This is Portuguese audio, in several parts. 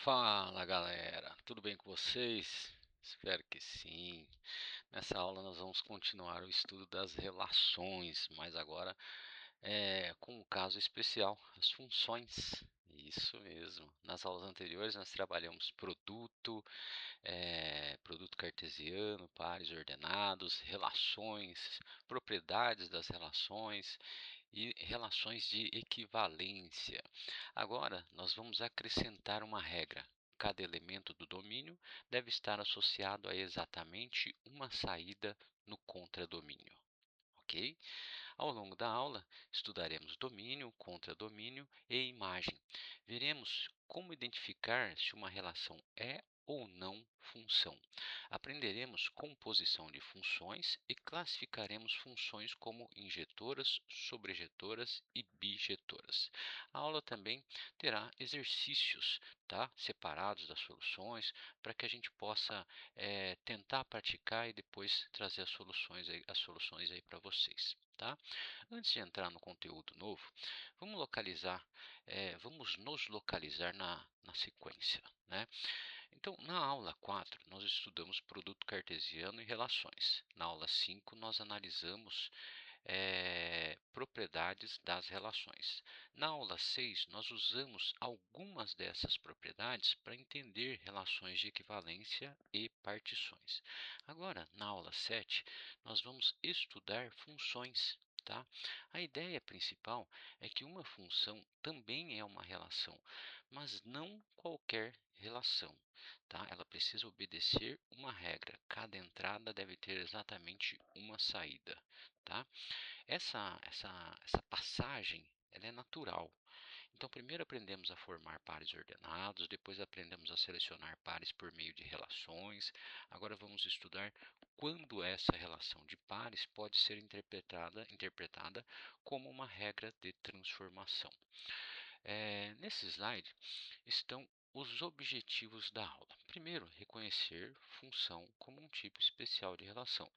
Fala galera, tudo bem com vocês? Espero que sim. Nessa aula nós vamos continuar o estudo das relações, mas agora com um caso especial, as funções. Isso mesmo. Nas aulas anteriores nós trabalhamos produto cartesiano, pares ordenados, relações, propriedades das relações e relações de equivalência. Agora, nós vamos acrescentar uma regra. Cada elemento do domínio deve estar associado a exatamente uma saída no contradomínio. Ok? Ao longo da aula, estudaremos domínio, contradomínio e imagem. Veremos como identificar se uma relação é ou não função. Aprenderemos composição de funções e classificaremos funções como injetoras, sobrejetoras e bijetoras. A aula também terá exercícios, tá, separados das soluções, para que a gente possa tentar praticar e depois trazer as soluções aí para vocês. Tá? Antes de entrar no conteúdo novo, vamos nos localizar na sequência, né? Então, na aula 4, nós estudamos produto cartesiano e relações. Na aula 5, nós analisamos propriedades das relações. Na aula 6, nós usamos algumas dessas propriedades para entender relações de equivalência e partições. Agora, na aula 7, nós vamos estudar funções. Tá? A ideia principal é que uma função também é uma relação, mas não qualquer relação. Tá? Ela precisa obedecer uma regra. Cada entrada deve ter exatamente uma saída. Tá? Essa passagem ela é natural. Então, primeiro aprendemos a formar pares ordenados, depois aprendemos a selecionar pares por meio de relações. Agora vamos estudar quando essa relação de pares pode ser interpretada como uma regra de transformação. Nesse slide estão os objetivos da aula. Primeiro, reconhecer função como um tipo especial de relação.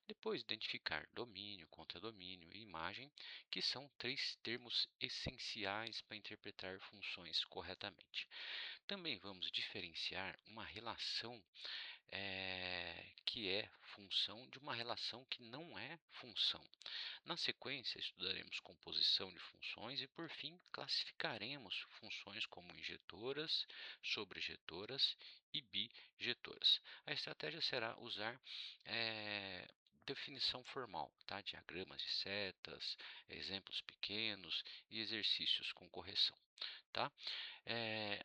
Depois, identificar domínio, contradomínio e imagem, que são três termos essenciais para interpretar funções corretamente. Também vamos diferenciar uma relação que é função de uma relação que não é função. Na sequência, estudaremos composição de funções e, por fim, classificaremos funções como injetoras, sobrejetoras e bijetoras. A estratégia será usar definição formal, tá? Diagramas de setas, exemplos pequenos e exercícios com correção. Tá?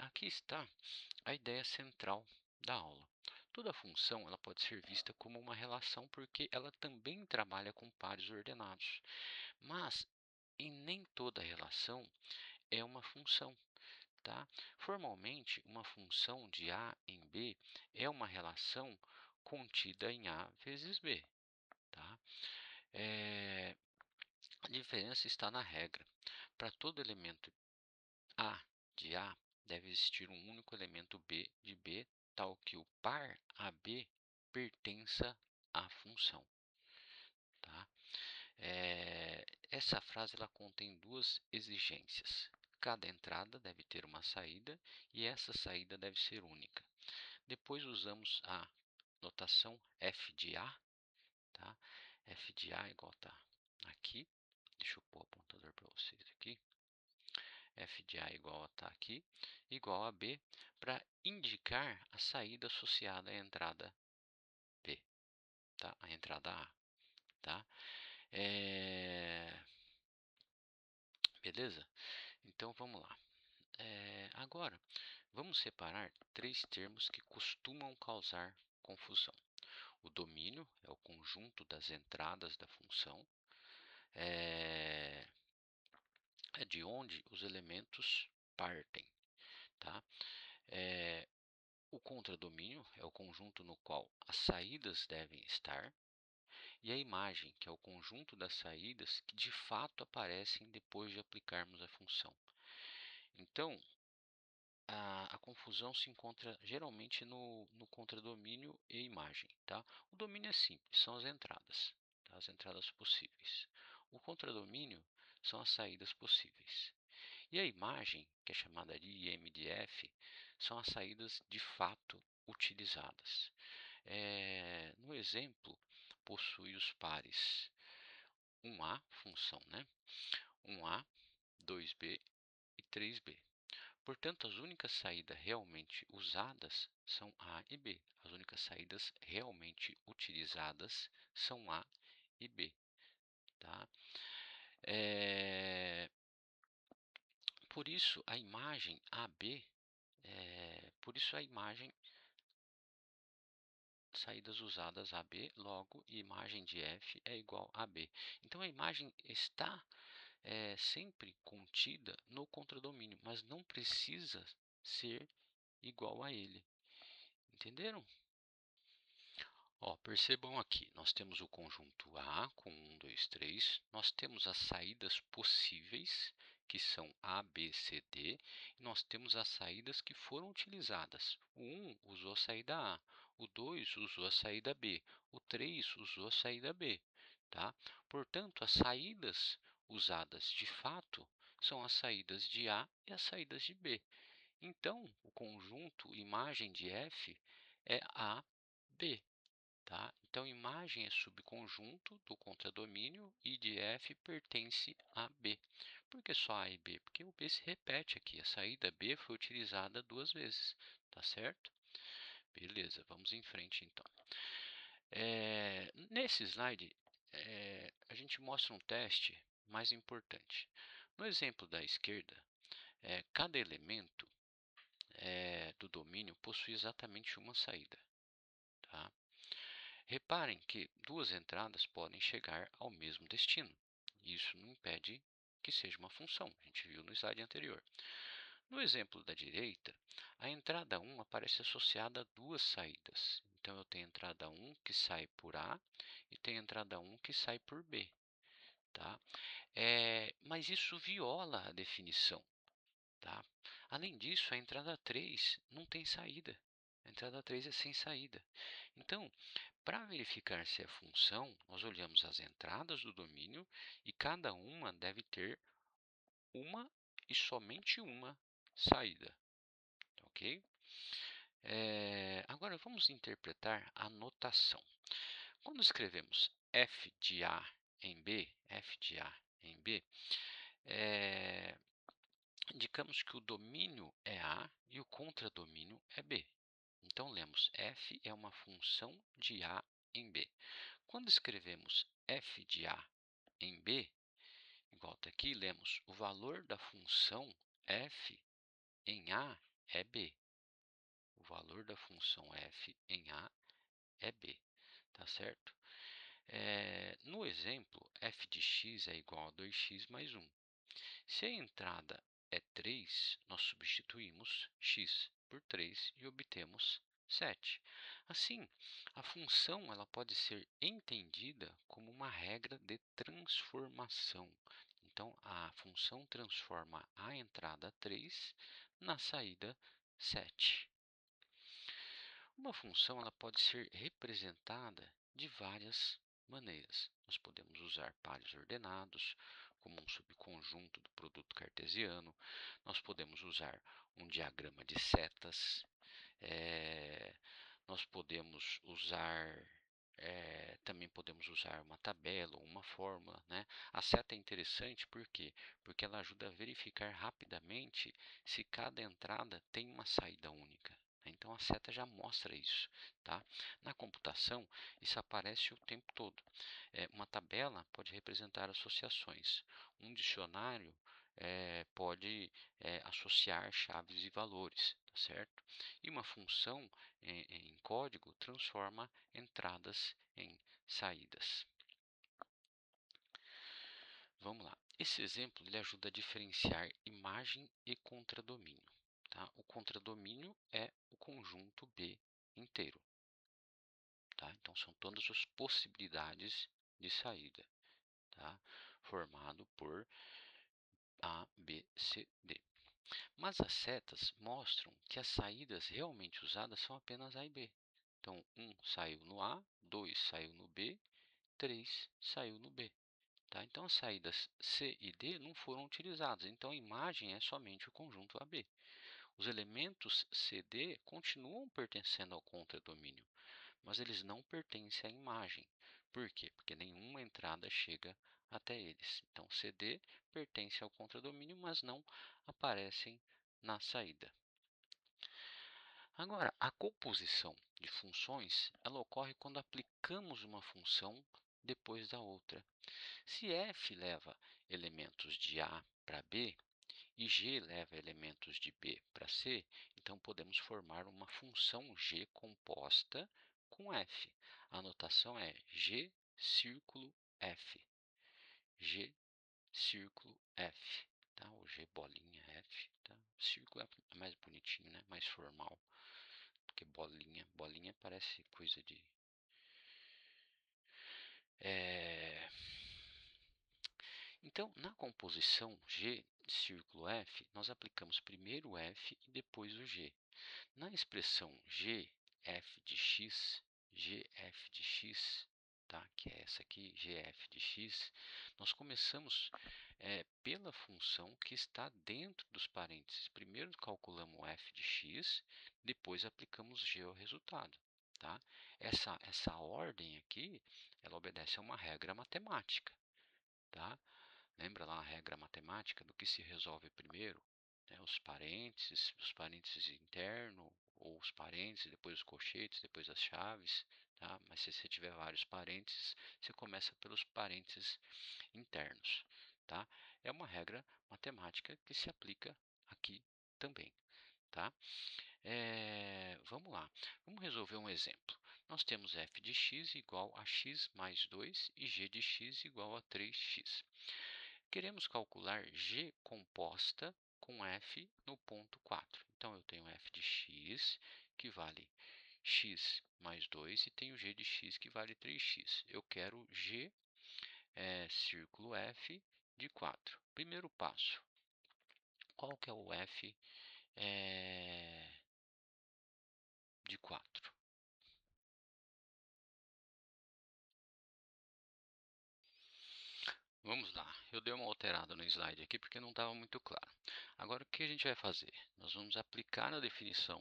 Aqui está a ideia central da aula. Toda função ela pode ser vista como uma relação porque ela também trabalha com pares ordenados. Mas em nem toda relação é uma função. Tá? Formalmente, uma função de A em B é uma relação contida em A vezes B. Tá? É, a diferença está na regra. Para todo elemento A de A, deve existir um único elemento B de B, tal que o par AB pertença à função. Tá? Essa frase ela contém duas exigências. Cada entrada deve ter uma saída e essa saída deve ser única. Depois usamos a notação F de A. Tá? F de A igual está aqui. Deixa eu pôr o apontador para vocês aqui. F de A igual a está aqui, igual a B, para indicar a saída associada à entrada B, tá? A entrada A. Tá? Beleza? Então vamos lá. Agora, vamos separar três termos que costumam causar confusão. O domínio é o conjunto das entradas da função, é de onde os elementos partem. Tá? O contradomínio é o conjunto no qual as saídas devem estar, e a imagem, que é o conjunto das saídas que de fato aparecem depois de aplicarmos a função. Então, a confusão se encontra geralmente no contradomínio e imagem. Tá? O domínio é simples, são as entradas, tá? As entradas possíveis. O contradomínio são as saídas possíveis. E a imagem, que é chamada de IMDF, são as saídas de fato utilizadas. No exemplo, possui os pares 1A, função, né? 1A, 2B e 3B. Portanto, as únicas saídas realmente usadas são A e B. As únicas saídas realmente utilizadas são A e B. Tá? Por isso, a imagem AB, por isso a imagem saídas usadas AB, logo imagem de F é igual a B. Então, a imagem está sempre contida no contradomínio, mas não precisa ser igual a ele. Entenderam? Ó, percebam aqui, nós temos o conjunto A com 1, 2, 3. Nós temos as saídas possíveis, que são A, B, C, D. E nós temos as saídas que foram utilizadas. O 1 usou a saída A, o 2 usou a saída B, o 3 usou a saída B. Tá? Portanto, as saídas usadas de fato são as saídas de A e as saídas de B. Então, o conjunto imagem de F é A, B. Tá? Então, imagem é subconjunto do contradomínio e de F pertence a B. Por que só A e B? Porque o B se repete aqui. A saída B foi utilizada duas vezes. Tá certo? Beleza, vamos em frente então. Nesse slide, a gente mostra um teste mais importante. No exemplo da esquerda, cada elemento do domínio possui exatamente uma saída. Tá? Reparem que duas entradas podem chegar ao mesmo destino. Isso não impede que seja uma função, a gente viu no slide anterior. No exemplo da direita, a entrada 1 aparece associada a duas saídas. Então, eu tenho a entrada 1 que sai por A e tenho a entrada 1 que sai por B. Tá? Mas isso viola a definição. Tá? Além disso, a entrada 3 não tem saída. A entrada 3 é sem saída. Então, para verificar se é função, nós olhamos as entradas do domínio e cada uma deve ter uma e somente uma saída. Ok? Agora, vamos interpretar a notação. Quando escrevemos f de A em B, indicamos que o domínio é A e o contradomínio é B. Então, lemos f é uma função de A em B. Quando escrevemos f de A em B, igual está aqui, lemos o valor da função f em A é B. O valor da função f em A é B. Tá certo? No exemplo, f de x é igual a 2x mais 1. Se a entrada é 3, nós substituímos x por 3 e obtemos 7. Assim, a função ela pode ser entendida como uma regra de transformação. Então, a função transforma a entrada 3 na saída 7. Uma função ela pode ser representada de várias maneiras. Nós podemos usar pares ordenados, como um subconjunto do produto cartesiano. Nós podemos usar um diagrama de setas. Nós podemos usar também podemos usar uma tabela ou uma fórmula, né? A seta é interessante por quê? Porque ela ajuda a verificar rapidamente se cada entrada tem uma saída única. Então, a seta já mostra isso. Tá? Na computação, isso aparece o tempo todo. Uma tabela pode representar associações. Um dicionário pode associar chaves e valores. Tá certo? E uma função em código transforma entradas em saídas. Vamos lá. Esse exemplo ele ajuda a diferenciar imagem e contradomínio. Tá? O contradomínio é o conjunto B inteiro. Tá? Então, são todas as possibilidades de saída, tá? Formado por A, B, C, D. Mas as setas mostram que as saídas realmente usadas são apenas A e B. Então, 1 saiu no A, 2 saiu no B, 3 saiu no B. Tá? Então, as saídas C e D não foram utilizadas, então a imagem é somente o conjunto AB. Os elementos C e D continuam pertencendo ao contradomínio, mas eles não pertencem à imagem. Por quê? Porque nenhuma entrada chega até eles. Então, CD pertence ao contradomínio, mas não aparecem na saída. Agora, a composição de funções, ela ocorre quando aplicamos uma função depois da outra. Se f leva elementos de A para B e g leva elementos de B para C, então podemos formar uma função g composta com f. A notação é g círculo f. G círculo f. Tá? O g bolinha f. Tá? Círculo é mais bonitinho, né? Mais formal. Porque bolinha, bolinha parece coisa de... Então, na composição G círculo f, nós aplicamos primeiro o f e depois o g. Na expressão g f de x, gf de x, tá? Que é essa aqui, gf de x, nós começamos pela função que está dentro dos parênteses. Primeiro calculamos o f de x, depois aplicamos g ao resultado. Tá? Essa ordem aqui, ela obedece a uma regra matemática. Tá? Lembra lá a regra matemática do que se resolve primeiro? Né? Os parênteses interno, ou os parênteses, depois os colchetes, depois as chaves. Tá? Mas se você tiver vários parênteses, você começa pelos parênteses internos. Tá? É uma regra matemática que se aplica aqui também. Tá? Vamos lá, vamos resolver um exemplo. Nós temos f de x igual a x mais 2 e g de x igual a 3x. Queremos calcular g composta com f no ponto 4. Então, eu tenho f de x, que vale x mais 2, e tenho g de x, que vale 3x. Eu quero g círculo f de 4. Primeiro passo, qual que é o f de 4? Vamos lá, eu dei uma alterada no slide aqui porque não estava muito claro. Agora, o que a gente vai fazer? Nós vamos aplicar a definição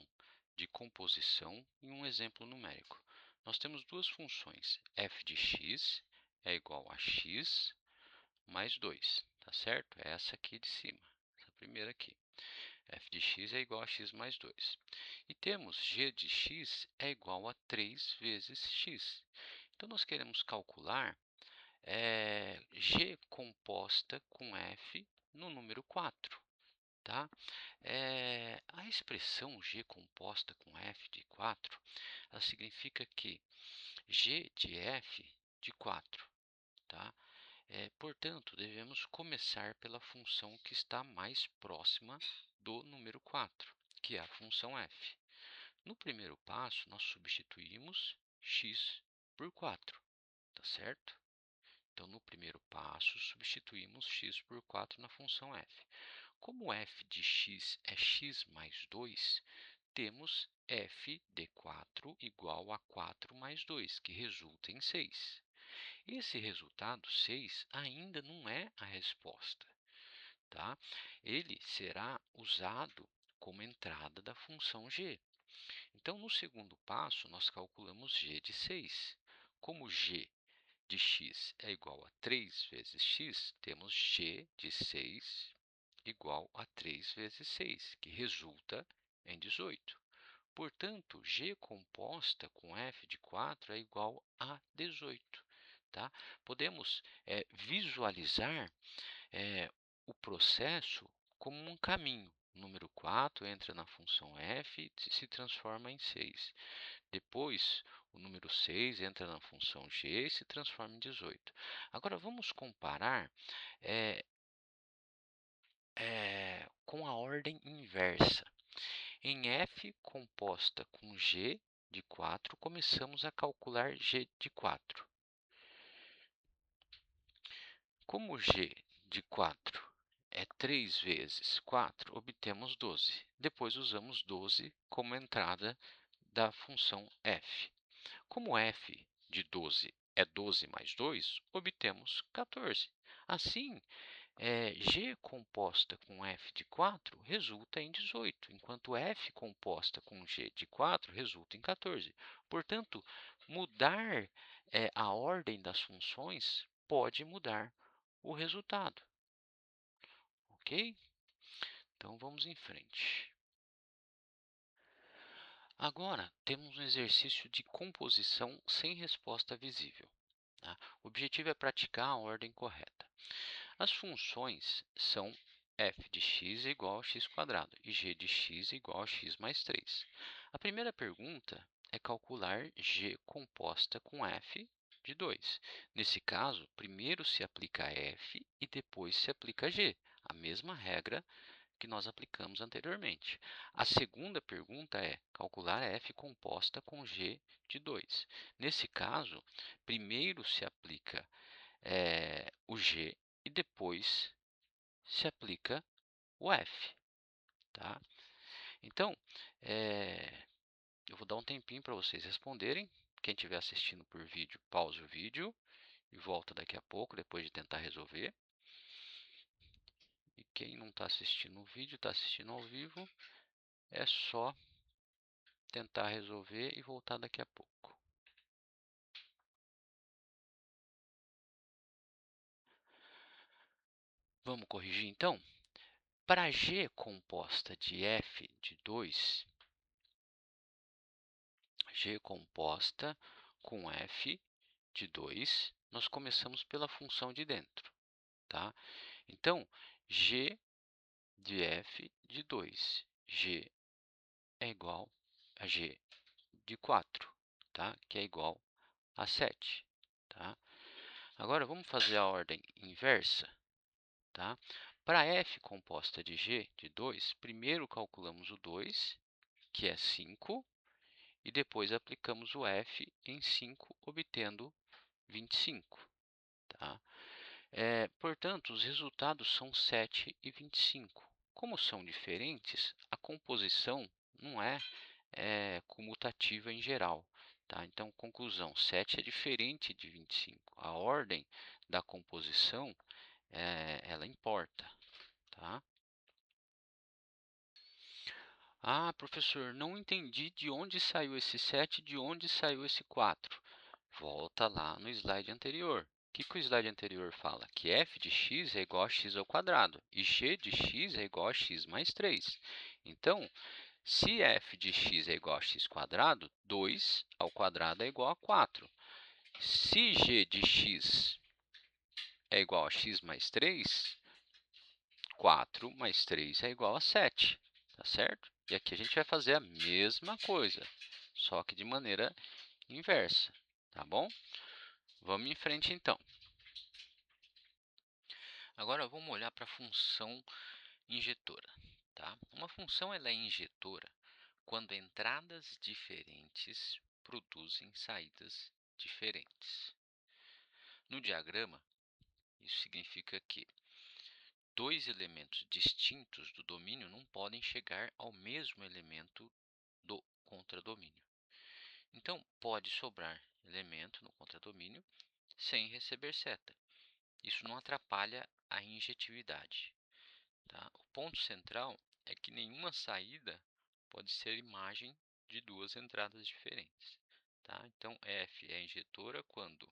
de composição em um exemplo numérico. Nós temos duas funções, f de x é igual a x mais 2, tá certo? É essa aqui de cima, essa primeira aqui. F de x é igual a x mais 2. E temos g de x é igual a 3 vezes x. Então, nós queremos calcular g composta com f no número 4. Tá? A expressão g composta com f de 4, ela significa que g de f de 4. Tá? Portanto, devemos começar pela função que está mais próxima do número 4, que é a função f. No primeiro passo, nós substituímos x por 4, tá certo? Então, no primeiro passo, substituímos x por 4 na função f. Como f de x é x mais 2, temos f de 4 igual a 4 mais 2, que resulta em 6. Esse resultado, 6, ainda não é a resposta. Tá? Ele será usado como entrada da função g. Então, no segundo passo, nós calculamos g de 6. Como g de x é igual a 3 vezes x, temos g de 6 igual a 3 vezes 6, que resulta em 18. Portanto, g composta com f de 4 é igual a 18. Tá? Podemos visualizar o processo como um caminho. O número 4 entra na função f e se transforma em 6. Depois, o número 6 entra na função g e se transforma em 18. Agora, vamos comparar com a ordem inversa. Em f composta com g de 4, começamos a calcular g de 4. Como g de 4 é 3 vezes 4, obtemos 12. Depois usamos 12 como entrada da função f. Como f de 12 é 12 mais 2, obtemos 14. Assim, G composta com F de 4 resulta em 18, enquanto F composta com G de 4 resulta em 14. Portanto, mudar a ordem das funções pode mudar o resultado, ok? Então, vamos em frente. Agora, temos um exercício de composição sem resposta visível. Tá? O objetivo é praticar a ordem correta. As funções são f de x é igual a x² e g de x é igual a x mais 3. A primeira pergunta é calcular g composta com f de 2. Nesse caso, primeiro se aplica f e depois se aplica g, a mesma regra que nós aplicamos anteriormente. A segunda pergunta é calcular f composta com g de 2. Nesse caso, primeiro se aplica o g e depois se aplica o f. Tá? Então, eu vou dar um tempinho para vocês responderem. Quem estiver assistindo por vídeo, pause o vídeo e volta daqui a pouco, depois de tentar resolver. E quem não está assistindo o vídeo, está assistindo ao vivo, é só tentar resolver e voltar daqui a pouco. Vamos corrigir então? Para g composta de f de 2, g composta com f de 2, nós começamos pela função de dentro. Tá? Então, g de f de 2, g é igual a g de 4, tá? Que é igual a 7. Tá? Agora, vamos fazer a ordem inversa. Tá? Para f composta de g de 2, primeiro calculamos o 2, que é 5, e depois aplicamos o f em 5, obtendo 25. Tá? Portanto, os resultados são 7 e 25. Como são diferentes, a composição não é comutativa em geral. Tá? Então, conclusão, 7 é diferente de 25. A ordem da composição ela importa. Tá? Ah, professor, não entendi de onde saiu esse 7 e de onde saiu esse 4. Volta lá no slide anterior. O que o slide anterior fala? Que f de x é igual a x ao quadrado e g de x é igual a x mais 3. Então, se f de x é igual a x², 2 ao quadrado é igual a 4. Se g de x é igual a x mais 3, 4 mais 3 é igual a 7, tá certo? E aqui a gente vai fazer a mesma coisa, só que de maneira inversa, tá bom? Vamos em frente então. Agora vamos olhar para a função injetora. Tá? Uma função ela é injetora quando entradas diferentes produzem saídas diferentes. No diagrama, isso significa que dois elementos distintos do domínio não podem chegar ao mesmo elemento do contradomínio. Então, pode sobrar elemento no contradomínio sem receber seta. Isso não atrapalha a injetividade. Tá? O ponto central é que nenhuma saída pode ser imagem de duas entradas diferentes. Tá? Então, F é injetora quando,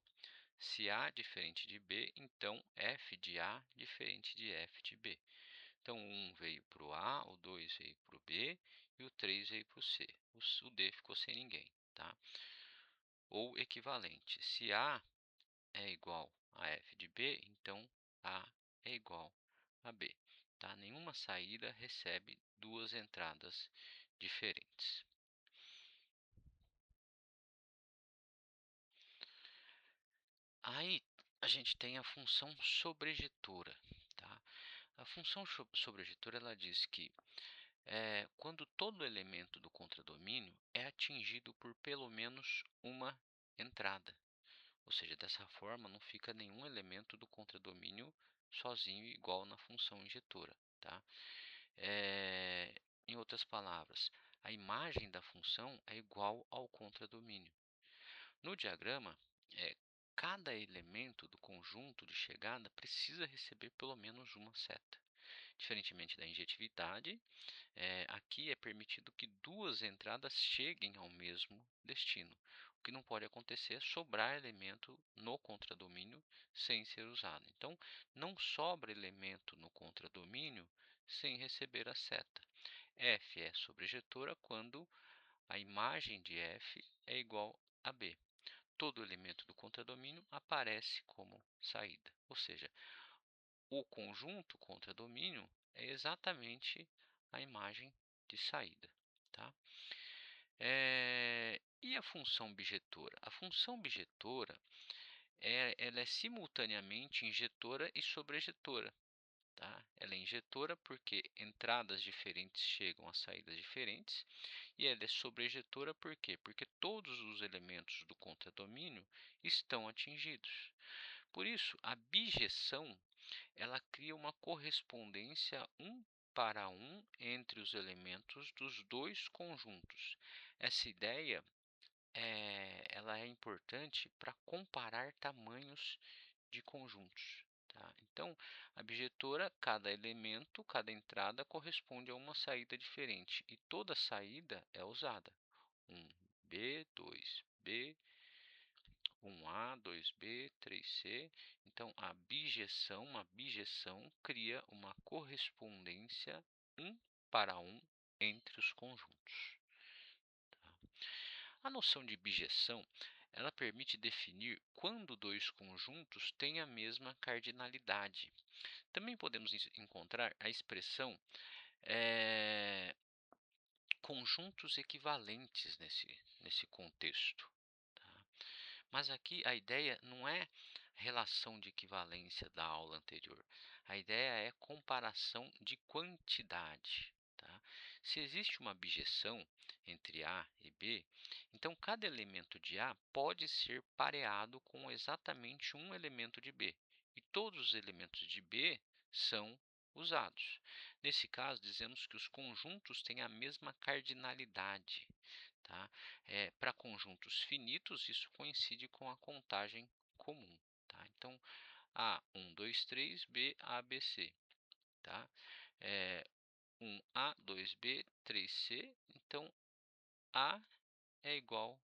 se A diferente de B, então F de A diferente de F de B. Então, o 1 veio para o A, o 2 veio para o B e o 3 veio para o C. O D ficou sem ninguém. Tá? Ou equivalente, se A é igual a F de B, então A é igual a B. Tá? Nenhuma saída recebe duas entradas diferentes. Aí a gente tem a função sobrejetora. Tá? A função sobrejetora ela diz que quando todo elemento do contradomínio é atingido por pelo menos uma entrada. Ou seja, dessa forma não fica nenhum elemento do contradomínio sozinho igual na função injetora. Tá? Em outras palavras, a imagem da função é igual ao contradomínio. No diagrama, cada elemento do conjunto de chegada precisa receber pelo menos uma seta. Diferentemente da injetividade, aqui é permitido que duas entradas cheguem ao mesmo destino. O que não pode acontecer é sobrar elemento no contradomínio sem ser usado. Então, não sobra elemento no contradomínio sem receber a seta. F é sobrejetora quando a imagem de F é igual a B. Todo elemento do contradomínio aparece como saída, ou seja, o conjunto contradomínio é exatamente a imagem de saída. Tá? E a função bijetora? A função bijetora ela é simultaneamente injetora e sobrejetora. Tá? Ela é injetora porque entradas diferentes chegam a saídas diferentes, e ela é sobrejetora por quê? Porque todos os elementos do contradomínio estão atingidos. Por isso, a bijeção ela cria uma correspondência um para um entre os elementos dos dois conjuntos. Essa ideia ela é importante para comparar tamanhos de conjuntos. Tá? Então, a bijetora, cada elemento, cada entrada corresponde a uma saída diferente e toda saída é usada. 1B, 2B, 1A, 2B, 3C. Então, uma bijeção cria uma correspondência um para um entre os conjuntos. Tá? A noção de bijeção ela permite definir quando dois conjuntos têm a mesma cardinalidade. Também podemos encontrar a expressão conjuntos equivalentes nesse contexto. Tá? Mas aqui a ideia não é relação de equivalência da aula anterior. A ideia é comparação de quantidade. Tá? Se existe uma bijeção entre A e B, então cada elemento de A pode ser pareado com exatamente um elemento de B. E todos os elementos de B são usados. Nesse caso, dizemos que os conjuntos têm a mesma cardinalidade. Tá? Para conjuntos finitos, isso coincide com a contagem comum. Tá? Então, A, 1, 2, 3, B, A, B, C. Tá? 1A, 2B, 3C. Então, A é igual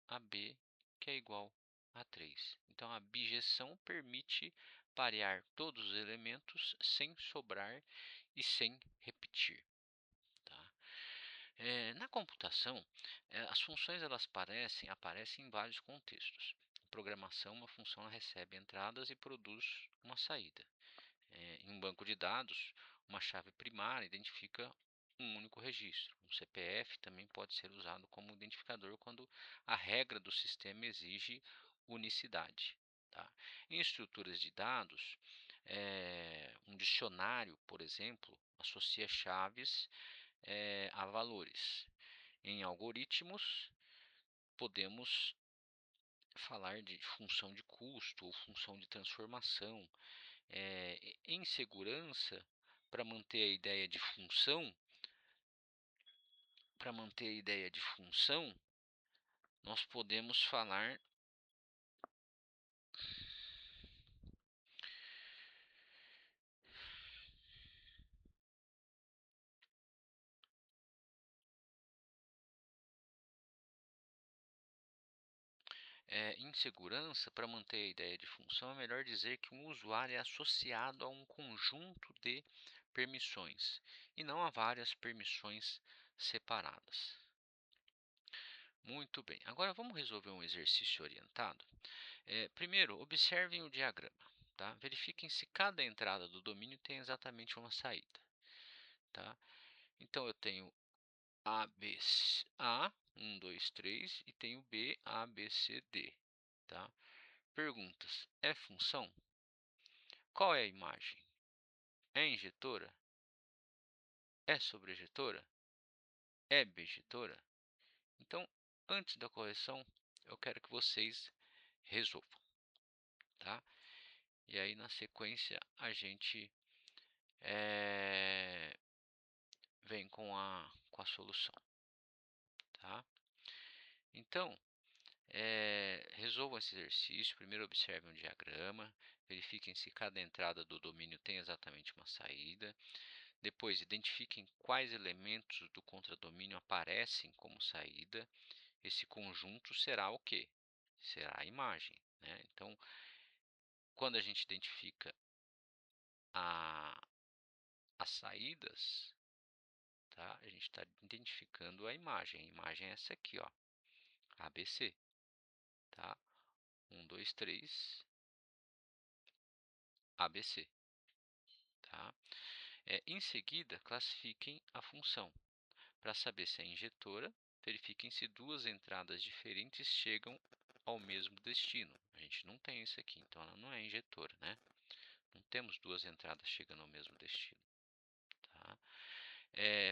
a B, que é igual a 3. Então, a bijeção permite parear todos os elementos sem sobrar e sem repetir. Tá? Na computação, as funções elas aparecem em vários contextos. Em programação, uma função ela recebe entradas e produz uma saída. Em um banco de dados, uma chave primária identifica um único registro. Um CPF também pode ser usado como identificador quando a regra do sistema exige unicidade. Tá? Em estruturas de dados, um dicionário, por exemplo, associa chaves a valores. Em algoritmos, podemos falar de função de custo ou função de transformação. Em segurança, para manter a ideia de função, nós podemos falar em segurança, para manter a ideia de função, é melhor dizer que um usuário é associado a um conjunto de permissões e não a várias permissões separadas. Muito bem, agora vamos resolver um exercício orientado. Primeiro, observem o diagrama. Tá? Verifiquem se cada entrada do domínio tem exatamente uma saída. Tá? Então, eu tenho A, B, C, A, 1, 2, 3, e tenho B, A, B, C, D. Tá? Perguntas: é função? Qual é a imagem? É injetora? É sobrejetora? É bijetora? Então, antes da correção, eu quero que vocês resolvam. Tá? E aí, na sequência, a gente vem com a solução. Tá? Então, Resolvam esse exercício. Primeiro observem um diagrama, verifiquem se cada entrada do domínio tem exatamente uma saída. Depois, identifiquem quais elementos do contradomínio aparecem como saída. Esse conjunto será o quê? Será a imagem, né? Então, quando a gente identifica a, as saídas, tá? A gente está identificando a imagem. A imagem é essa aqui, ó, ABC, tá? 1, 2, 3, ABC, tá? Em seguida, classifiquem a função. Para saber se é injetora, verifiquem se duas entradas diferentes chegam ao mesmo destino. A gente não tem isso aqui, então ela não é injetora, né? Não temos duas entradas chegando ao mesmo destino. Tá?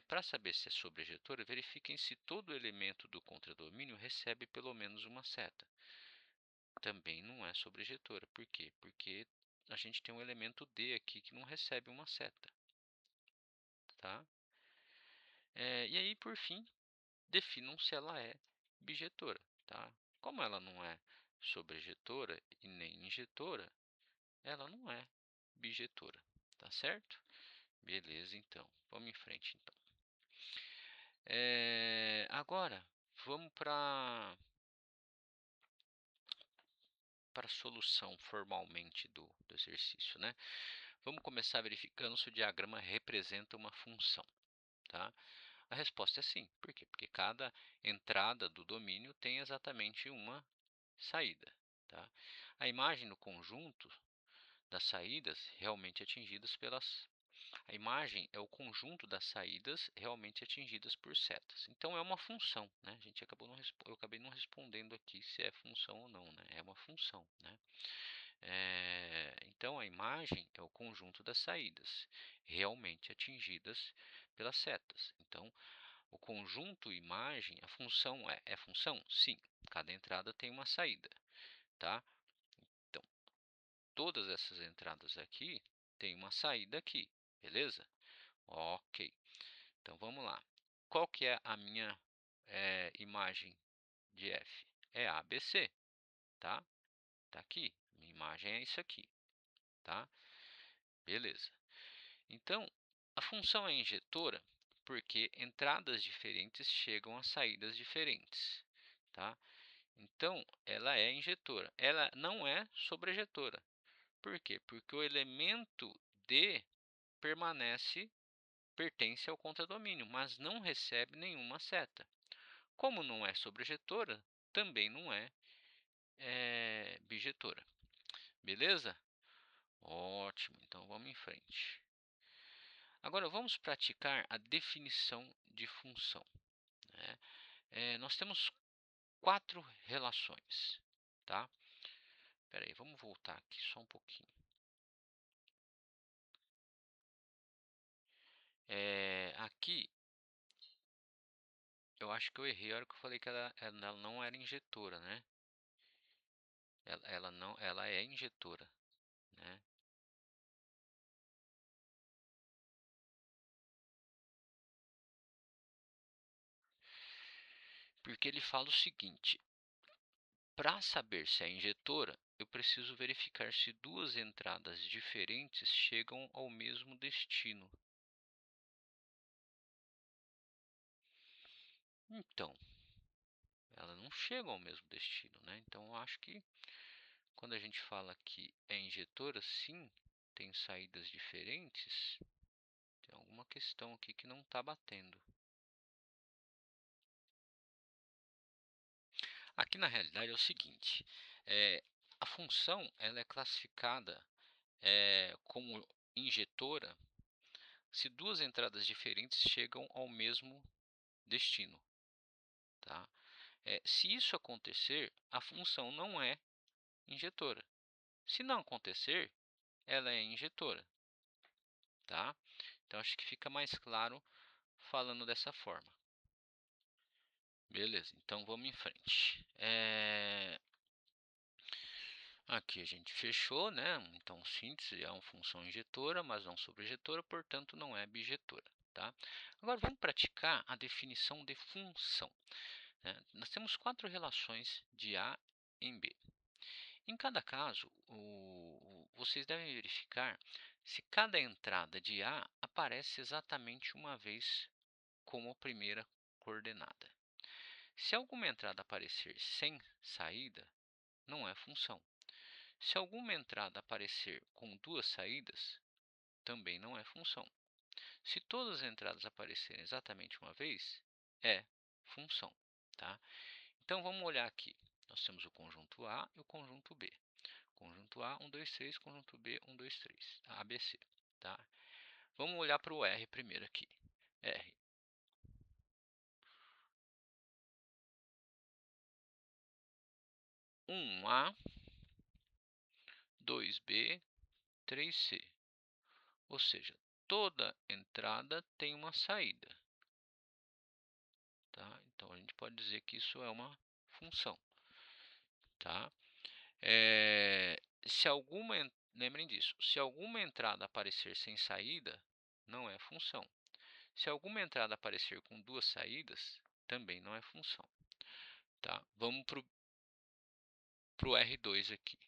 Para saber se é sobrejetora, verifiquem se todo elemento do contradomínio recebe pelo menos uma seta. Também não é sobrejetora. Por quê? Porque a gente tem um elemento D aqui que não recebe uma seta. Tá? E aí, por fim, definam se ela é bijetora. Tá? Como ela não é sobrejetora e nem injetora, ela não é bijetora. Tá certo? Beleza, então. Vamos em frente, então. Agora, vamos para a solução formalmente do exercício, né? Vamos começar verificando se o diagrama representa uma função, tá? A resposta é sim. Por quê? Porque cada entrada do domínio tem exatamente uma saída, tá? A imagem no conjunto das saídas realmente atingidas pelas... A imagem é o conjunto das saídas realmente atingidas por setas. Então, é uma função, né? A gente acabou não eu acabei não respondendo aqui se é função ou não, né? É uma função, né? Então, a imagem é o conjunto das saídas realmente atingidas pelas setas. Então, o conjunto imagem, a função é função? Sim, cada entrada tem uma saída, tá? Então, todas essas entradas aqui têm uma saída aqui, beleza? Ok, então vamos lá. Qual que é a minha imagem de F? É ABC, tá? Tá aqui, minha imagem é isso aqui, tá? Beleza. Então, a função é injetora porque entradas diferentes chegam a saídas diferentes, tá? Então, ela é injetora. Ela não é sobrejetora. Por quê? Porque o elemento D pertence ao contradomínio, mas não recebe nenhuma seta. Como não é sobrejetora, também não é bijetora. Beleza? Ótimo, então vamos em frente. Agora vamos praticar a definição de função, né? Nós temos 4 relações, tá? Espera aí, vamos voltar aqui só um pouquinho. Aqui, eu acho que eu errei a hora que eu falei que ela não era injetora, né? Ela é injetora, né? Porque ele fala o seguinte: para saber se é injetora, eu preciso verificar se duas entradas diferentes chegam ao mesmo destino. Então, ela não chega ao mesmo destino, né? Então, eu acho que quando a gente fala que é injetora, sim, tem saídas diferentes, tem alguma questão aqui que não está batendo. Aqui na realidade é o seguinte, a função ela é classificada como injetora se duas entradas diferentes chegam ao mesmo destino. Tá? Se isso acontecer, a função não é injetora. Se não acontecer, ela é injetora. Tá? Então, acho que fica mais claro falando dessa forma. Beleza, então vamos em frente. Aqui a gente fechou, né? Então, síntese é uma função injetora, mas não sobrejetora, portanto, não é bijetora. Tá? Agora, vamos praticar a definição de função. né? Nós temos 4 relações de A em B. Em cada caso, vocês devem verificar se cada entrada de A aparece exatamente uma vez como a primeira coordenada. Se alguma entrada aparecer sem saída, não é função. Se alguma entrada aparecer com duas saídas, também não é função. Se todas as entradas aparecerem exatamente uma vez, é função. Tá? Então vamos olhar aqui. Nós temos o conjunto A e o conjunto B. Conjunto A, 1, 2, 3, conjunto B, 1, 2, 3, ABC. Tá? Vamos olhar para o R primeiro aqui. R. 1A, 2B, 3C. Ou seja, toda entrada tem uma saída. Tá? Então, a gente pode dizer que isso é uma função. Tá? Se alguma, lembrem disso, se alguma entrada aparecer sem saída, não é função. Se alguma entrada aparecer com duas saídas, também não é função. Tá? Vamos para o R2 aqui.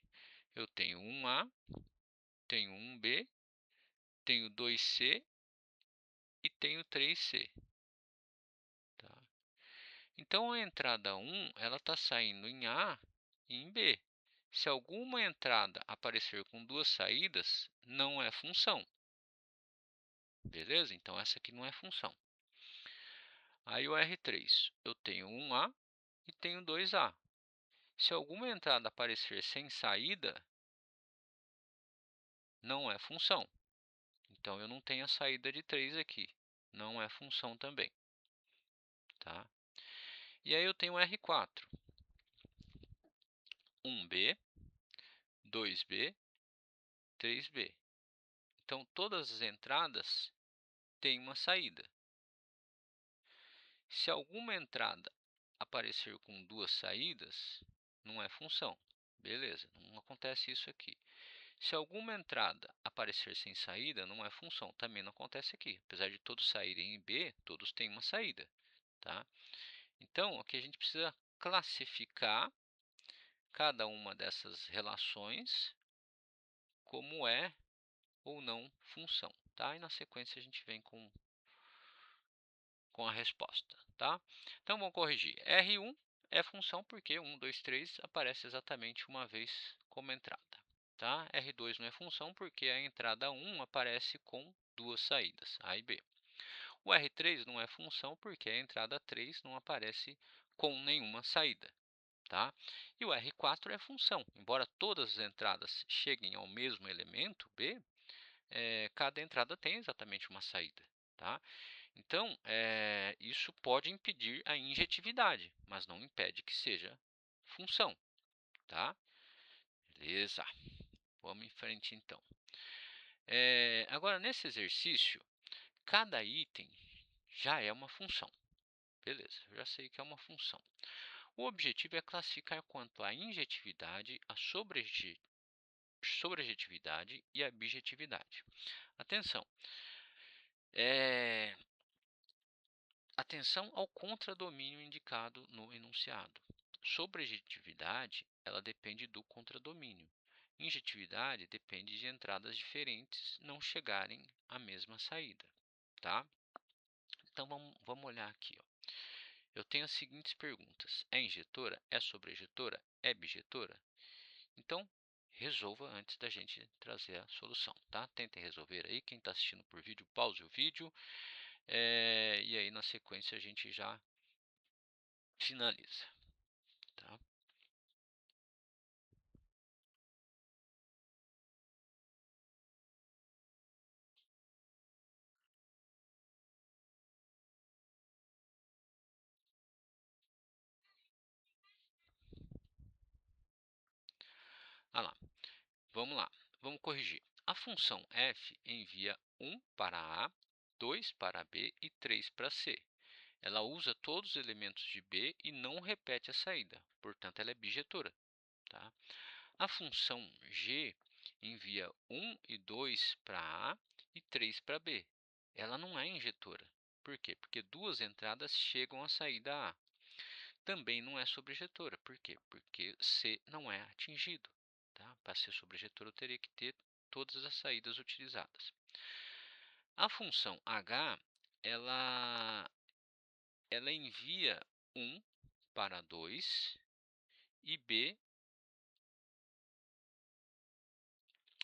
Eu tenho 1A, tenho 1B, tenho 2C e tenho 3C. Tá? Então, a entrada 1 ela está saindo em A e em B. Se alguma entrada aparecer com duas saídas, não é função. Beleza? Então, essa aqui não é função. Aí, o R3, eu tenho 1A e tenho 2A. Se alguma entrada aparecer sem saída, não é função. Então, eu não tenho a saída de 3 aqui. Não é função também. Tá? E aí, eu tenho R4. 1B, 2B, 3B. Então, todas as entradas têm uma saída. Se alguma entrada aparecer com duas saídas, não é função. Beleza, não acontece isso aqui. Se alguma entrada aparecer sem saída, não é função. Também não acontece aqui. Apesar de todos saírem em B, todos têm uma saída. Tá? Então, aqui a gente precisa classificar cada uma dessas relações como é ou não função. Tá? E na sequência a gente vem com a resposta. Tá? Então, vamos corrigir. R1 é função porque 1, 2, 3 aparece exatamente uma vez como entrada. Tá? R2 não é função porque a entrada 1 aparece com duas saídas, A e B. O R3 não é função porque a entrada 3 não aparece com nenhuma saída. Tá? E o R4 é função. Embora todas as entradas cheguem ao mesmo elemento, B, cada entrada tem exatamente uma saída. Tá? Então, isso pode impedir a injetividade, mas não impede que seja função. Tá? Beleza. Vamos em frente, então. Agora, nesse exercício, cada item já é uma função. Beleza, eu já sei que é uma função. O objetivo é classificar quanto à injetividade, a sobrejetividade e a bijetividade. Atenção! Atenção ao contradomínio indicado no enunciado. Sobrejetividade, ela depende do contradomínio. Injetividade depende de entradas diferentes não chegarem à mesma saída. Tá? Então, vamos olhar aqui. Ó. Eu tenho as seguintes perguntas. É injetora? É sobrejetora? É bijetora? Então, resolva antes da gente trazer a solução, tá? Tentem resolver aí. Quem está assistindo por vídeo, pause o vídeo. E aí, na sequência, a gente já finaliza, tá? Ah lá, vamos lá. Vamos corrigir. A função f envia 1 para A, 2 para B e 3 para C. Ela usa todos os elementos de B e não repete a saída, portanto, ela é bijetora. Tá? A função g envia 1 e 2 para A e 3 para B. Ela não é injetora. Por quê? Porque duas entradas chegam à saída A. também não é sobrejetora. Por quê? Porque C não é atingido. Tá? Para ser sobrejetora, eu teria que ter todas as saídas utilizadas. A função H, ela envia 1 para 2 e B,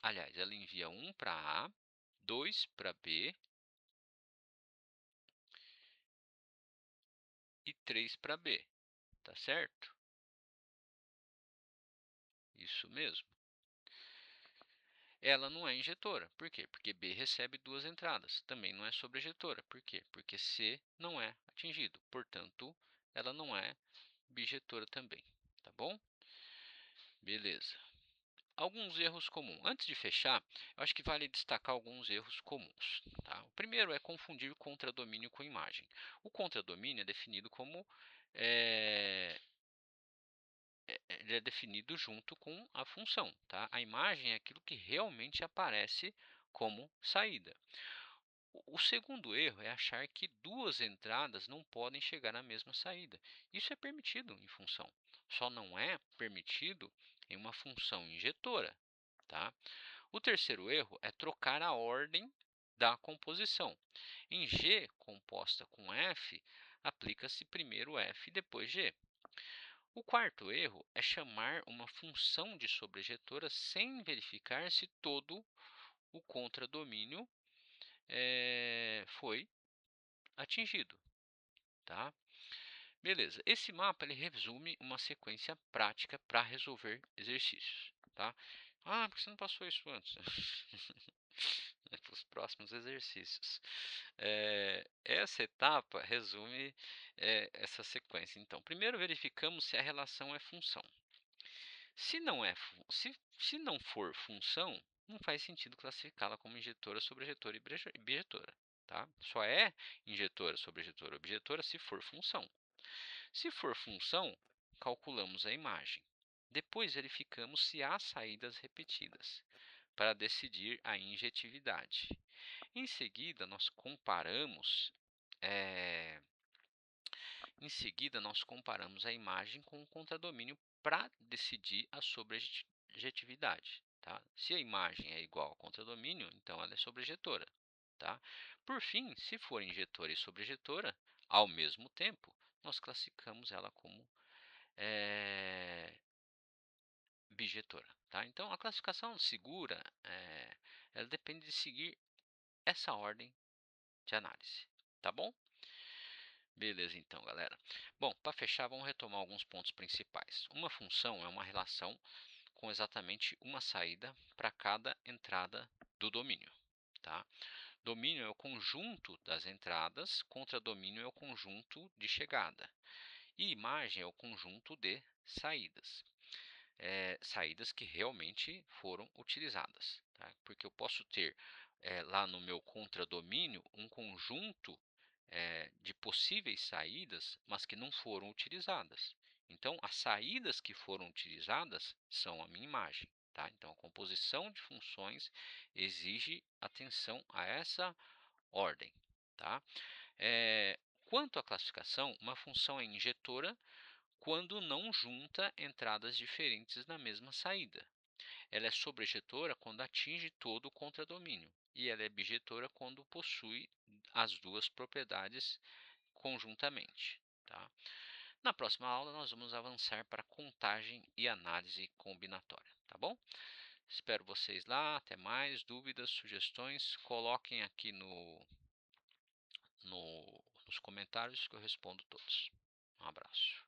aliás, ela envia 1 para A, 2 para B e 3 para B, tá certo? Isso mesmo. Ela não é injetora. Por quê? Porque B recebe 2 entradas. Também não é sobrejetora. Por quê? Porque C não é atingido. Portanto, ela não é bijetora também. Tá bom? Beleza. Alguns erros comuns. Antes de fechar, eu acho que vale destacar alguns erros comuns. Tá? O primeiro é confundir contradomínio com imagem. O contradomínio é definido como ele é definido junto com a função. Tá? A imagem é aquilo que realmente aparece como saída. O segundo erro é achar que duas entradas não podem chegar à mesma saída. Isso é permitido em função, só não é permitido em uma função injetora. Tá? O terceiro erro é trocar a ordem da composição. Em G composta com F, aplica-se primeiro F e depois G. O quarto erro é chamar uma função de sobrejetora sem verificar se todo o contradomínio foi atingido. Tá? Beleza, esse mapa ele resume uma sequência prática para resolver exercícios. Tá? Ah, por que você não passou isso antes? Para os próximos exercícios. Essa etapa resume essa sequência. Então, primeiro verificamos se a relação é função. Se não for função, não faz sentido classificá-la como injetora, sobrejetora e bijetora. Tá? Só é injetora, sobrejetora ou objetora se for função. Se for função, calculamos a imagem. Depois verificamos se há saídas repetidas para decidir a injetividade. Em seguida, nós comparamos a imagem com o contradomínio para decidir a sobrejetividade. Tá? Se a imagem é igual ao contradomínio, então ela é sobrejetora. Tá? Por fim, se for injetora e sobrejetora, ao mesmo tempo, nós classificamos ela como bijetora. Tá? Então, a classificação segura ela depende de seguir essa ordem de análise. Tá bom? Beleza, então, galera. Bom, para fechar, vamos retomar alguns pontos principais. Uma função é uma relação com exatamente uma saída para cada entrada do domínio. Tá? Domínio é o conjunto das entradas, contradomínio é o conjunto de chegada. E imagem é o conjunto de saídas. Saídas que realmente foram utilizadas. Tá? Porque eu posso ter lá no meu contradomínio um conjunto de possíveis saídas, mas que não foram utilizadas. Então, as saídas que foram utilizadas são a minha imagem. Tá? Então, a composição de funções exige atenção a essa ordem. Tá? Quanto à classificação, uma função é injetora quando não junta entradas diferentes na mesma saída. Ela é sobrejetora quando atinge todo o contradomínio. E ela é bijetora quando possui as duas propriedades conjuntamente. Tá? Na próxima aula, nós vamos avançar para contagem e análise combinatória. Tá bom? Espero vocês lá. Até mais. Dúvidas, sugestões, coloquem aqui nos comentários que eu respondo todos. Um abraço.